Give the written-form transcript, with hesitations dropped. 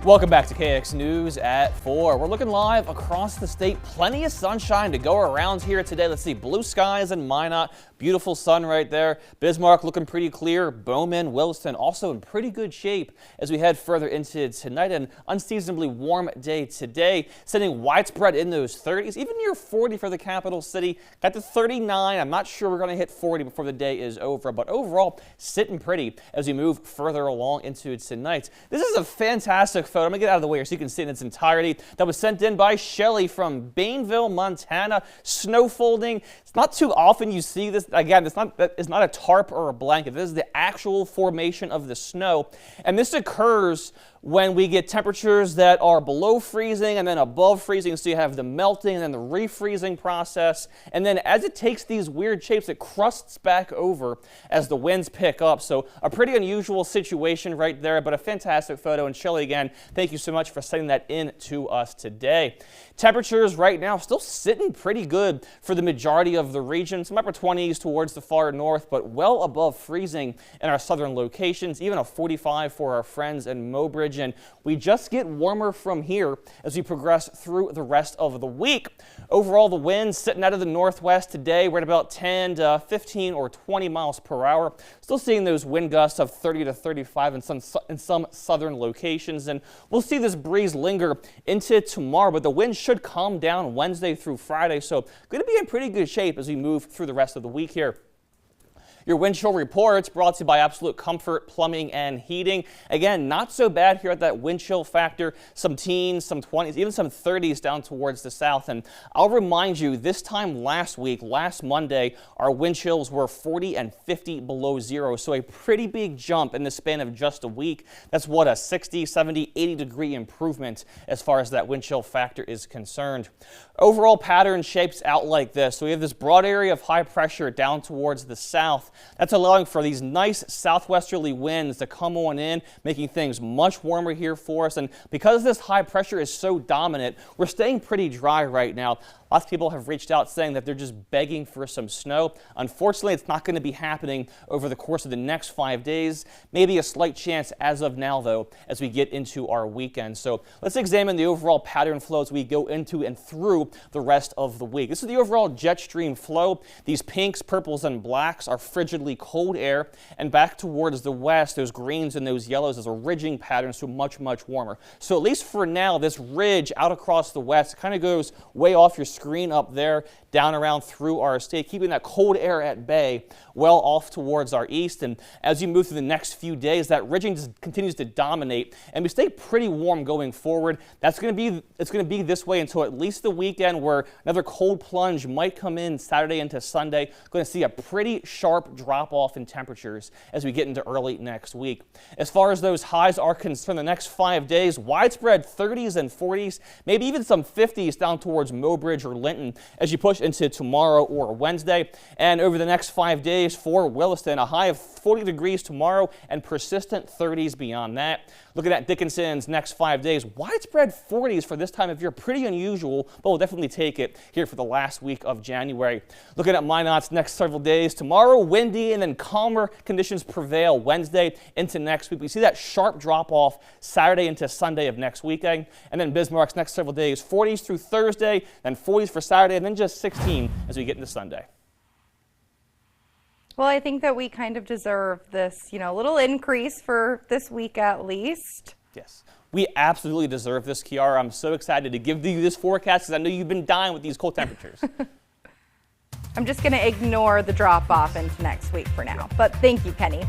Welcome back to KX News at 4. We're looking live across the state. Plenty of sunshine to go around here today. Let's see, blue skies in Minot. Beautiful sun right there. Bismarck looking pretty clear. Bowman, Williston also in pretty good shape as we head further into tonight. An unseasonably warm day today, sitting widespread in those 30s, even near 40 for the capital city. Got to 39. I'm not sure we're going to hit 40 before the day is over, but overall sitting pretty as we move further along into tonight. This is a fantastic photo. I'm going to get out of the way here so you can see it in its entirety. That was sent in by Shelly from Bainville, Montana. Snow folding. It's not too often you see this. Again, it's not a tarp or a blanket. This is the actual formation of the snow. And this occurs when we get temperatures that are below freezing and then above freezing. So you have the melting and then the refreezing process. And then as it takes these weird shapes, it crusts back over as the winds pick up. So a pretty unusual situation right there, but a fantastic photo. And Shelly, again, thank you so much for sending that in to us today. Temperatures right now still sitting pretty good for the majority of the region. Some upper 20s towards the far north, but well above freezing in our southern locations. Even a 45 for our friends in Mobridge. And we just get warmer from here as we progress through the rest of the week. Overall, the winds sitting out of the northwest today. We're at about 10 to 15 or 20 miles per hour. Still seeing those wind gusts of 30 to 35 in some southern locations. And we'll see this breeze linger into tomorrow, but the winds should calm down Wednesday through Friday. So going to be in pretty good shape as we move through the rest of the week here. Your wind chill reports brought to you by Absolute Comfort Plumbing and Heating. Again, not so bad here at that wind chill factor. Some teens, some 20s, even some 30s down towards the south. And I'll remind you, this time last week, last Monday, our wind chills were 40 and 50 below zero. So a pretty big jump in the span of just a week. That's what, a 60, 70, 80 degree improvement as far as that wind chill factor is concerned. Overall pattern shapes out like this. So we have this broad area of high pressure down towards the south. That's allowing for these nice southwesterly winds to come on in, making things much warmer here for us. And because this high pressure is so dominant, we're staying pretty dry right now. Lots of people have reached out saying that they're just begging for some snow. Unfortunately, it's not going to be happening over the course of the next 5 days. Maybe a slight chance as of now, though, as we get into our weekend. So let's examine the overall pattern flow as we go into and through the rest of the week. This is the overall jet stream flow. These pinks, purples, and blacks are frigidly cold air. And back towards the west, those greens and those yellows is a ridging pattern, so much, much warmer. So at least for now, this ridge out across the west kind of goes way off your screen up there, down around through our state, keeping that cold air at bay well off towards our east. And as you move through the next few days, that ridging just continues to dominate, and we stay pretty warm going forward. It's going to be this way until at least the weekend, where another cold plunge might come in Saturday into Sunday. Going to see a pretty sharp drop off in temperatures as we get into early next week. As far as those highs are concerned, the next 5 days, widespread 30s and 40s, maybe even some 50s down towards Mobridge or Linton as you push into tomorrow or Wednesday. And over the next 5 days for Williston, a high of 40 degrees tomorrow and persistent 30s beyond that. Looking at Dickinson's next 5 days, widespread 40s for this time of year, pretty unusual, but we'll definitely take it here for the last week of January. Looking at Minot's next several days, tomorrow windy and then calmer conditions prevail Wednesday into next week. We see that sharp drop off Saturday into Sunday of next weekend. And then Bismarck's next several days, 40s through Thursday, then 40s for Saturday, and then just 16 as we get into Sunday. Well, I think that we kind of deserve this, little increase for this week at least. Yes, we absolutely deserve this, Kiara. I'm so excited to give you this forecast because I know you've been dying with these cold temperatures. I'm just going to ignore the drop off into next week for now, but thank you, Kenny.